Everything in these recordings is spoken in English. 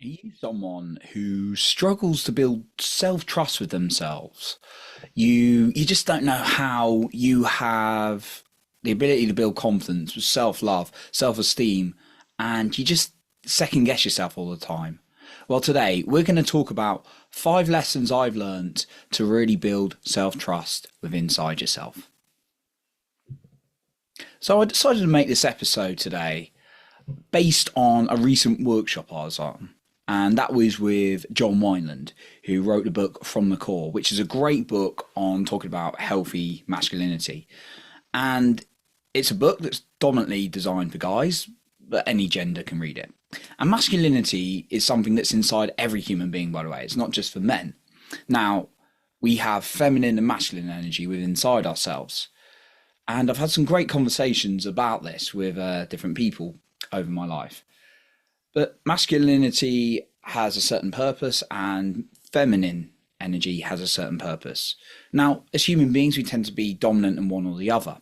Are you someone who struggles to build self-trust with themselves? You just don't know how you have the ability to build confidence with self-love, self-esteem, and you just second guess yourself all the time. Well, today we're going to talk about 5 lessons I've learned to really build self-trust with inside yourself. So I decided to make this episode today based on a recent workshop I was on. And that was with John Wineland, who wrote the book From the Core, which is a great book on talking about healthy masculinity. And it's a book that's dominantly designed for guys, but any gender can read it. And masculinity is something that's inside every human being, by the way. It's not just for men. Now, we have feminine and masculine energy within inside ourselves. And I've had some great conversations about this with different people over my life. But masculinity has a certain purpose and feminine energy has a certain purpose. Now, as human beings, we tend to be dominant in one or the other.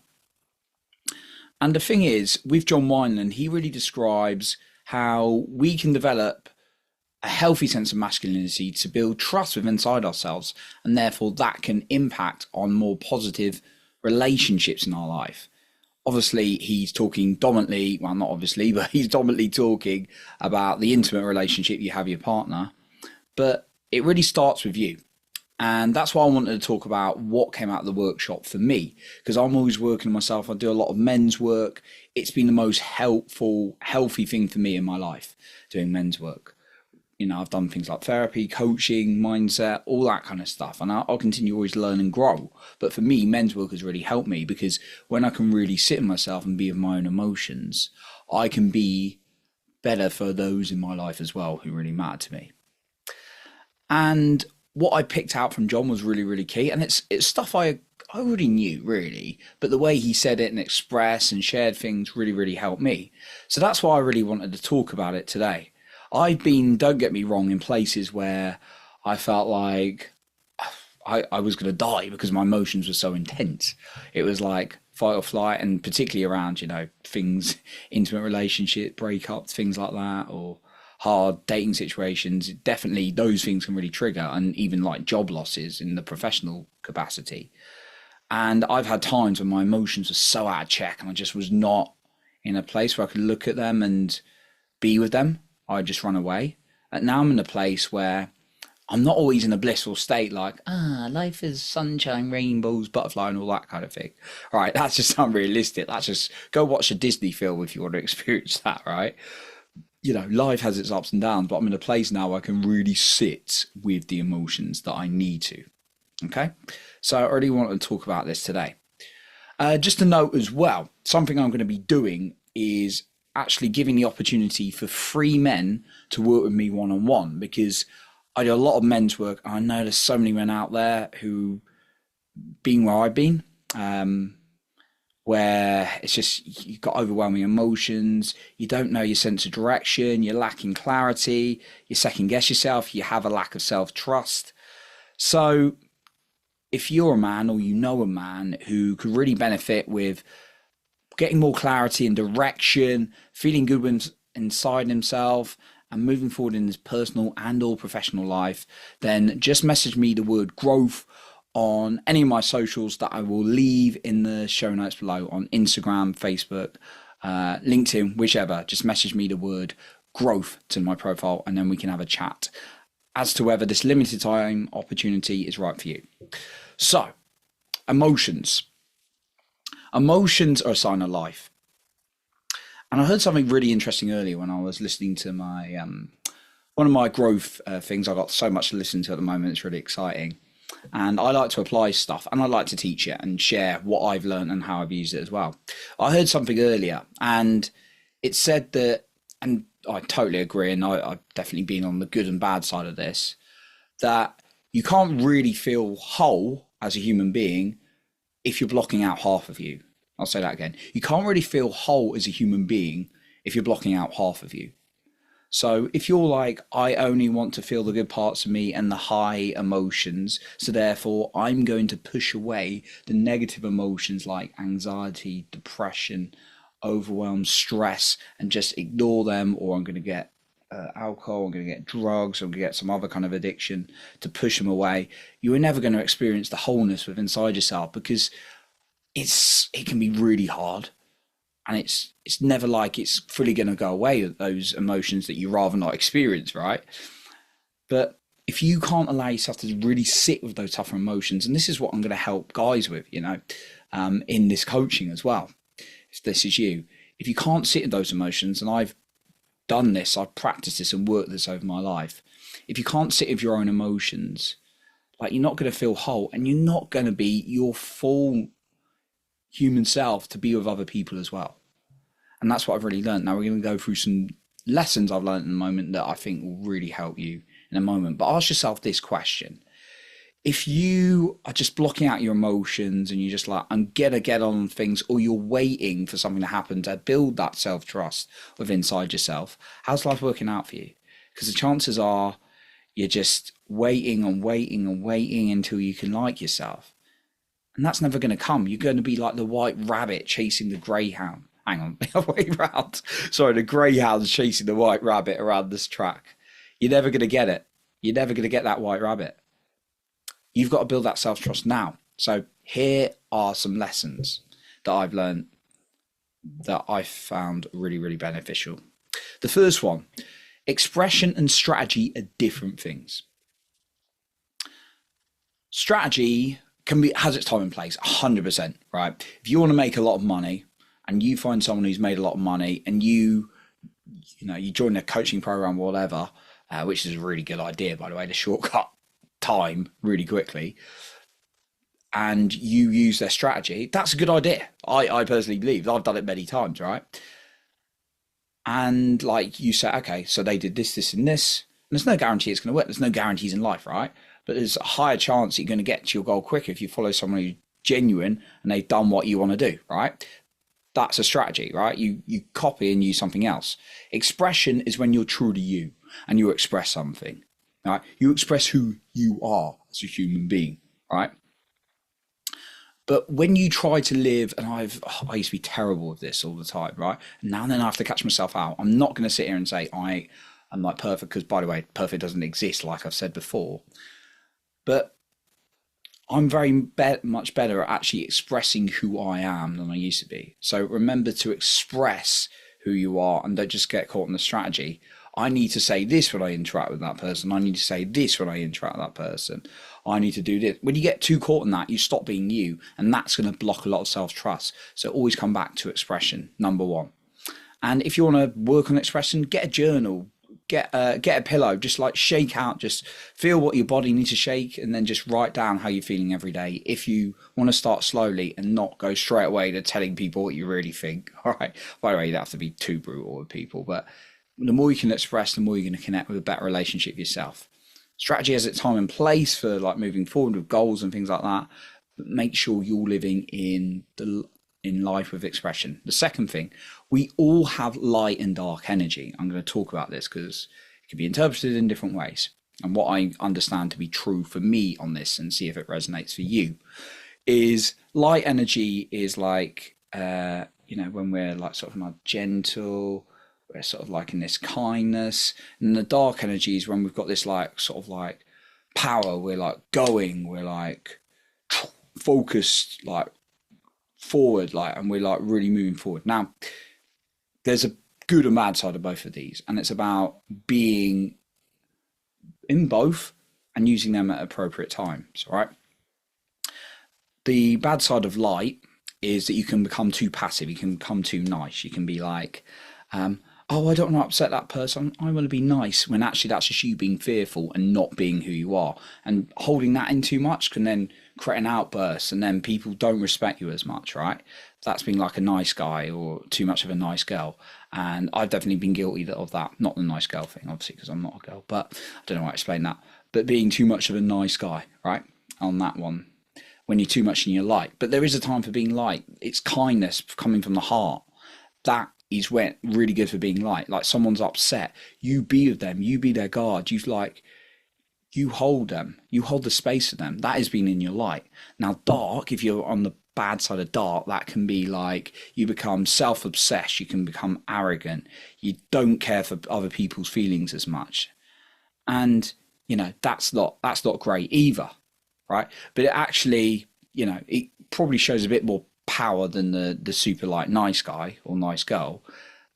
And the thing is, with John Wineland, he really describes how we can develop a healthy sense of masculinity to build trust within inside ourselves, and therefore that can impact on more positive relationships in our life. Obviously, he's talking dominantly, well, not obviously, but he's dominantly talking about the intimate relationship you have with your partner. But it really starts with you. And that's why I wanted to talk about what came out of the workshop for me, because I'm always working on myself. I do a lot of men's work. It's been the most helpful, healthy thing for me in my life, doing men's work. I've done things like therapy, coaching, mindset, all that kind of stuff. And I'll continue always learn and grow. But for me, men's work has really helped me because when I can really sit in myself and be with my own emotions, I can be better for those in my life as well who really matter to me. And what I picked out from John was really, really key. And it's stuff I already knew, really. But the way he said it and expressed and shared things really, really helped me. So that's why I really wanted to talk about it today. I've been, don't get me wrong, in places where I felt like I was going to die because my emotions were so intense. It was like fight or flight, and particularly around, things, intimate relationship, breakups, things like that, or hard dating situations. Definitely those things can really trigger, and even like job losses in the professional capacity. And I've had times when my emotions were so out of check and I just was not in a place where I could look at them and be with them. I just run away. And now I'm in a place where I'm not always in a blissful state, like, life is sunshine, rainbows, butterfly, and all that kind of thing. All right, that's just unrealistic. That's just go watch a Disney film if you want to experience that, right? Life has its ups and downs, but I'm in a place now where I can really sit with the emotions that I need to. Okay, so I already want to talk about this today. Just a note as well, something I'm going to be doing is actually giving the opportunity for 3 men to work with me one-on-one, because I do a lot of men's work. And I know there's so many men out there who been where I've been, where it's just you've got overwhelming emotions, you don't know your sense of direction, you're lacking clarity, you second guess yourself, you have a lack of self-trust. So if you're a man or you know a man who could really benefit with getting more clarity and direction, feeling good inside himself, and moving forward in his personal and or professional life, then just message me the word growth on any of my socials that I will leave in the show notes below on Instagram, Facebook, LinkedIn, whichever. Just message me the word growth to my profile and then we can have a chat as to whether this limited time opportunity is right for you. So, emotions. Emotions are a sign of life. And I heard something really interesting earlier when I was listening to my one of my growth things. I got so much to listen to at the moment. It's really exciting. And I like to apply stuff and I like to teach it and share what I've learned and how I've used it as well. I heard something earlier and it said that, and I totally agree, and I've definitely been on the good and bad side of this, that you can't really feel whole as a human being if you're blocking out half of you. I'll say that again. You can't really feel whole as a human being if you're blocking out half of you. So if you're like, I only want to feel the good parts of me and the high emotions, so therefore I'm going to push away the negative emotions like anxiety, depression, overwhelm, stress, and just ignore them, or I'm going to get alcohol, I'm going to get drugs, I'm going to get some other kind of addiction to push them away. You are never going to experience the wholeness within inside yourself, because it can be really hard, and it's never like it's fully going to go away with those emotions that you rather not experience, right? But if you can't allow yourself to really sit with those tougher emotions, and this is what I'm going to help guys with, in this coaching as well. If this is you, if you can't sit in those emotions, and I've done this, I've practiced this and worked this over my life. If you can't sit with your own emotions, like, you're not going to feel whole, and you're not going to be your full human self to be with other people as well. And that's what I've really learned. Now we're going to go through some lessons I've learned in a moment that I think will really help you in a moment. But ask yourself this question. If you are just blocking out your emotions and you're just like, I'm gonna get on things, or you're waiting for something to happen to build that self-trust within inside yourself, how's life working out for you? Because the chances are you're just waiting and waiting and waiting until you can like yourself. And that's never going to come. You're going to be like the white rabbit chasing the greyhound. Hang on, the other way around. Sorry, the greyhound's chasing the white rabbit around this track. You're never going to get it. You're never going to get that white rabbit. You've got to build that self-trust now. So here are some lessons that I've learned that I found really, really beneficial. The first one, expression and strategy are different things. Strategy has its time and place, 100%, right? If you want to make a lot of money and you find someone who's made a lot of money, and you join a coaching program or whatever, which is a really good idea, by the way, to shortcut time really quickly, and you use their strategy, that's a good idea. I personally believe. I've done it many times, right? And like you say, okay, so they did this, this, and this. And there's no guarantee it's going to work. There's no guarantees in life, right? But there's a higher chance that you're going to get to your goal quicker if you follow someone who's genuine and they've done what you want to do, right? That's a strategy, right? You copy and use something else. Expression is when you're true to you and you express something, right? You express who you are as a human being, right? But when you try to live, and I used to be terrible with this all the time, right? And now and then I have to catch myself out. I'm not going to sit here and say I'm like perfect, because, by the way, perfect doesn't exist, like I've said before. But I'm very much better at actually expressing who I am than I used to be. So remember to express who you are, and don't just get caught in the strategy. I need to say this when I interact with that person. I need to say this when I interact with that person. I need to do this. When you get too caught in that, you stop being you, and that's going to block a lot of self-trust. So always come back to expression, number one. And if you want to work on expression, get a journal. Get a pillow, just like shake out, just feel what your body needs to shake, and then just write down how you're feeling every day. If you want to start slowly and not go straight away to telling people what you really think. All right. By the way, you don't have to be too brutal with people, but the more you can express, the more you're going to connect with a better relationship with yourself. Strategy has its time and place for like moving forward with goals and things like that, but make sure you're living in life with expression. The second thing, we all have light and dark energy. I'm going to talk about this because it can be interpreted in different ways. And what I understand to be true for me on this, and see if it resonates for you, is light energy is like, when we're like sort of like gentle, we're sort of like in this kindness. And the dark energy is when we've got this like sort of like power. We're like going, we're like focused, like forward, like, and we're like really moving forward. Now there's a good and bad side of both of these, and it's about being in both and using them at appropriate times. All right. The bad side of light is that you can become too passive, you can become too nice, you can be like, oh, I don't want to upset that person, I want to be nice, when actually that's just you being fearful and not being who you are. And holding that in too much can then create an outburst, and then people don't respect you as much, right? That's being like a nice guy or too much of a nice girl. And I've definitely been guilty of that. Not the nice girl thing, obviously, because I'm not a girl, but I don't know how to explain that. But being too much of a nice guy, right? On that one, when you're too much in your light. But there is a time for being light. It's kindness coming from the heart. That is when really good for being light. Like someone's upset, you be with them, you be their guard, you hold them, you hold the space for them. That is being in your light. Now dark, if you're on the bad side of dark, that can be like you become self-obsessed, you can become arrogant, you don't care for other people's feelings as much. And, that's not great either, right? But it actually, it probably shows a bit more power than the super like nice guy or nice girl.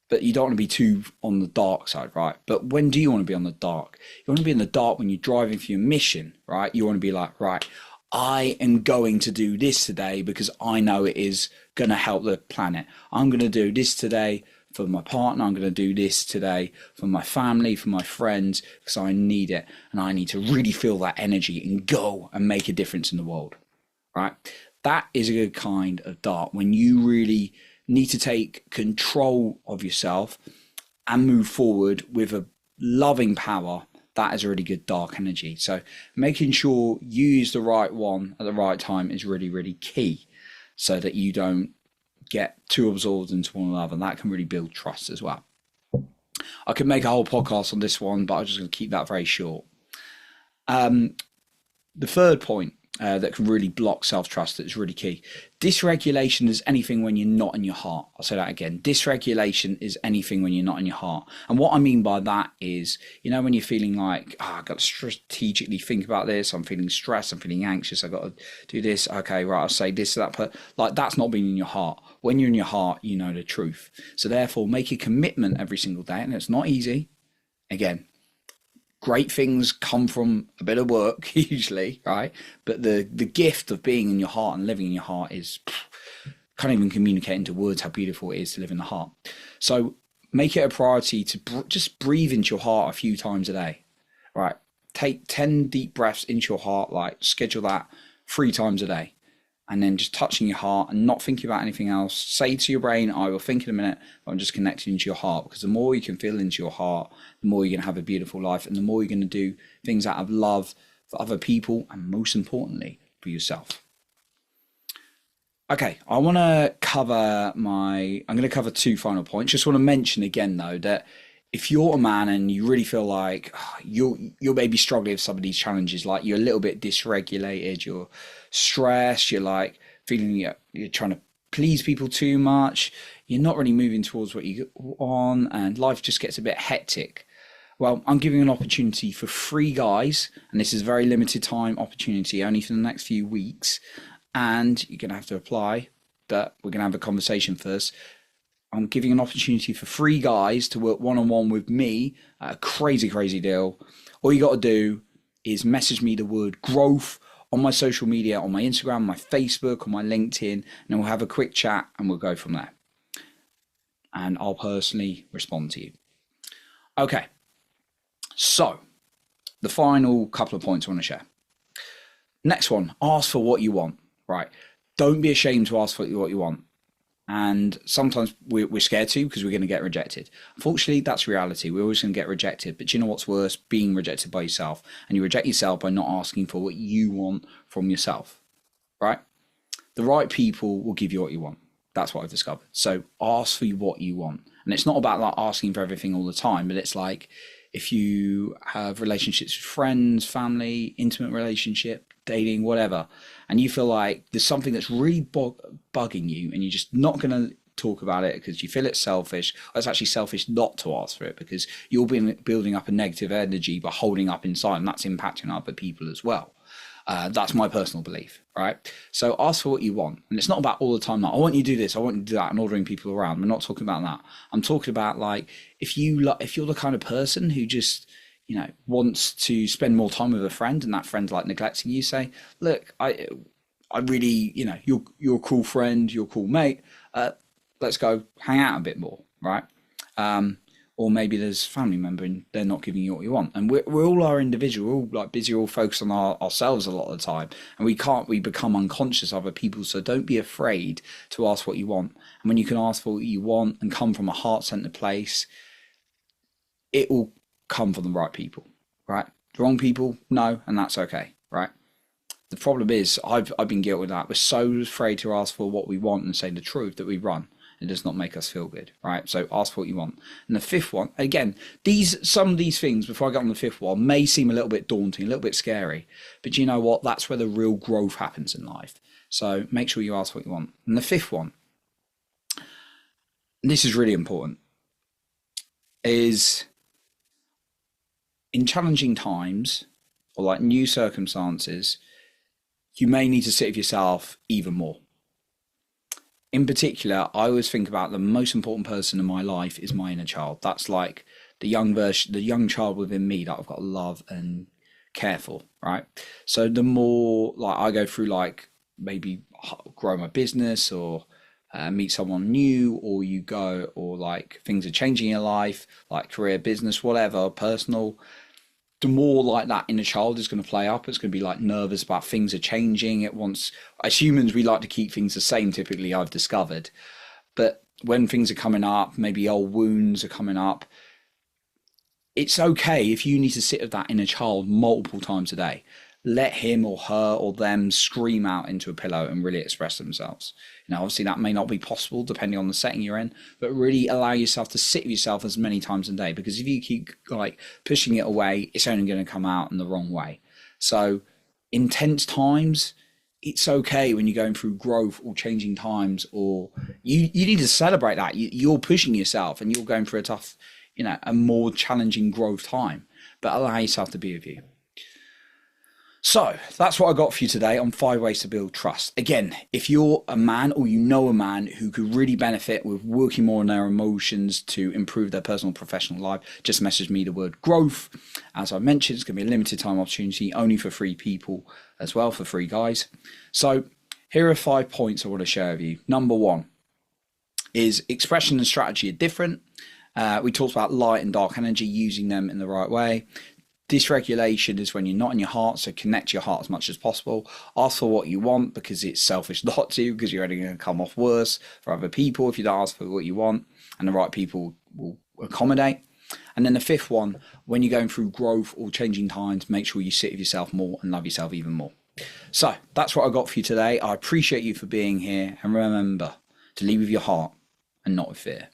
But you don't want to be too on the dark side, right? But when do you want to be on the dark? You want to be in the dark when you're driving for your mission, right? You want to be like, right, I am going to do this today because I know it is going to help the planet. I'm going to do this today for my partner. I'm going to do this today for my family, for my friends, because I need it. And I need to really feel that energy and go and make a difference in the world, right? That is a good kind of dark, when you really need to take control of yourself and move forward with a loving power. That is a really good dark energy. So making sure you use the right one at the right time is really, really key, so that you don't get too absorbed into one another. And that can really build trust as well. I could make a whole podcast on this one, but I'm just going to keep that very short. The third point that can really block self-trust, that is really key. Dysregulation is anything when you're not in your heart. I'll say that again. Dysregulation is anything when you're not in your heart. And what I mean by that is, when you're feeling like, I've got to strategically think about this, I'm feeling stressed, I'm feeling anxious, I've got to do this, okay, right, I'll say this to that, but like, that's not being in your heart. When you're in your heart, you know the truth. So therefore, make a commitment every single day, and it's not easy. Again, great things come from a bit of work usually, right? But the gift of being in your heart and living in your heart is, can't even communicate into words how beautiful it is to live in the heart. So make it a priority to just breathe into your heart a few times a day, right? Take 10 deep breaths into your heart, like schedule that 3 times a day. And then just touching your heart and not thinking about anything else. Say to your brain, I will think in a minute, but I'm just connecting into your heart. Because the more you can feel into your heart, the more you're going to have a beautiful life, and the more you're going to do things out of love for other people, and most importantly, for yourself. Okay, I'm going to cover 2 final points. Just want to mention again, though, that if you're a man and you really feel like you're maybe struggling with some of these challenges, like you're a little bit dysregulated, you're stressed, you're like feeling you're trying to please people too much, you're not really moving towards what you want, and life just gets a bit hectic. Well, I'm giving an opportunity for 3 guys, and this is a very limited time opportunity, only for the next few weeks, and you're going to have to apply, but we're going to have a conversation first. I'm giving an opportunity for 3 guys to work one-on-one with me at a crazy, crazy deal. All you got to do is message me the word growth on my social media, on my Instagram, my Facebook, on my LinkedIn, and then we'll have a quick chat and we'll go from there. And I'll personally respond to you. Okay, so the final couple of points I want to share. Next one, ask for what you want, right? Don't be ashamed to ask for what you want. And sometimes we're scared to, because we're going to get rejected. Unfortunately, that's reality. We're always going to get rejected. But do you know what's worse? Being rejected by yourself. And you reject yourself by not asking for what you want from yourself, right? The right people will give you what you want. That's what I've discovered. So ask for what you want. And it's not about like asking for everything all the time, but it's like if you have relationships with friends, family, intimate relationship, dating, whatever, and you feel like there's something that's really bugging you and you're just not going to talk about it because you feel it's selfish, or it's actually selfish not to ask for it because you're building up a negative energy by holding up inside, and that's impacting other people as well. That's my personal belief, right? So ask for what you want. And it's not about all the time, like, I want you to do this, I want you to do that, and ordering people around. We're not talking about that. I'm talking about like, if you're the kind of person who just, wants to spend more time with a friend and that friend's like neglecting you, say, look, I really, you're a cool friend, you're a cool mate. Let's go hang out a bit more, right? Or maybe there's a family member and they're not giving you what you want. And we're all our individual, we're all like busy, we're all focused on ourselves a lot of the time. And we become unconscious of other people. So don't be afraid to ask what you want. And when you can ask for what you want and come from a heart-centered place, it will come from the right people, right? The wrong people, no, and that's okay, right? The problem is, I've been guilty of that. We're so afraid to ask for what we want and say the truth that we run. It does not make us feel good, right? So ask for what you want. And the 5th one, again, some of these things, before I get on the 5th one, may seem a little bit daunting, a little bit scary. But you know what? That's where the real growth happens in life. So make sure you ask what you want. And the fifth one, and this is really important, is in challenging times or like new circumstances, you may need to sit with yourself even more. In particular, I always think about the most important person in my life is my inner child. That's like the young version, the young child within me that I've got to love and care for, right? So the more like I go through like maybe grow my business or meet someone new, or you go, or like things are changing in your life, like career, business, whatever, personal, the more like that inner child is going to play up. It's going to be like nervous about things are changing. It wants, as humans, we like to keep things the same, typically, I've discovered. But when things are coming up, maybe old wounds are coming up, it's okay if you need to sit with that inner child multiple times a day. Let him or her or them scream out into a pillow and really express themselves. You know, obviously that may not be possible depending on the setting you're in, but really allow yourself to sit with yourself as many times a day, because if you keep like pushing it away, it's only going to come out in the wrong way. So intense times, it's okay when you're going through growth or changing times, or you need to celebrate that. You're pushing yourself and you're going through a tough, you know, a more challenging growth time, but allow yourself to be with you. So that's what I got for you today on 5 ways to build trust. Again, if you're a man or you know a man who could really benefit with working more on their emotions to improve their personal and professional life, just message me the word growth. As I mentioned, it's going to be a limited time opportunity only for 3 people as well, for 3 guys. So here are 5 points I want to share with you. Number 1 is expression and strategy are different. We talked about light and dark energy, using them in the right way. Dysregulation is when you're not in your heart, so connect your heart as much as possible. Ask for what you want, because it's selfish not to, because you're only going to come off worse for other people if you don't ask for what you want, and the right people will accommodate. And then the 5th one, when you're going through growth or changing times, make sure you sit with yourself more and love yourself even more. So that's what I got for you today. I appreciate you for being here, and remember to lead with your heart and not with fear.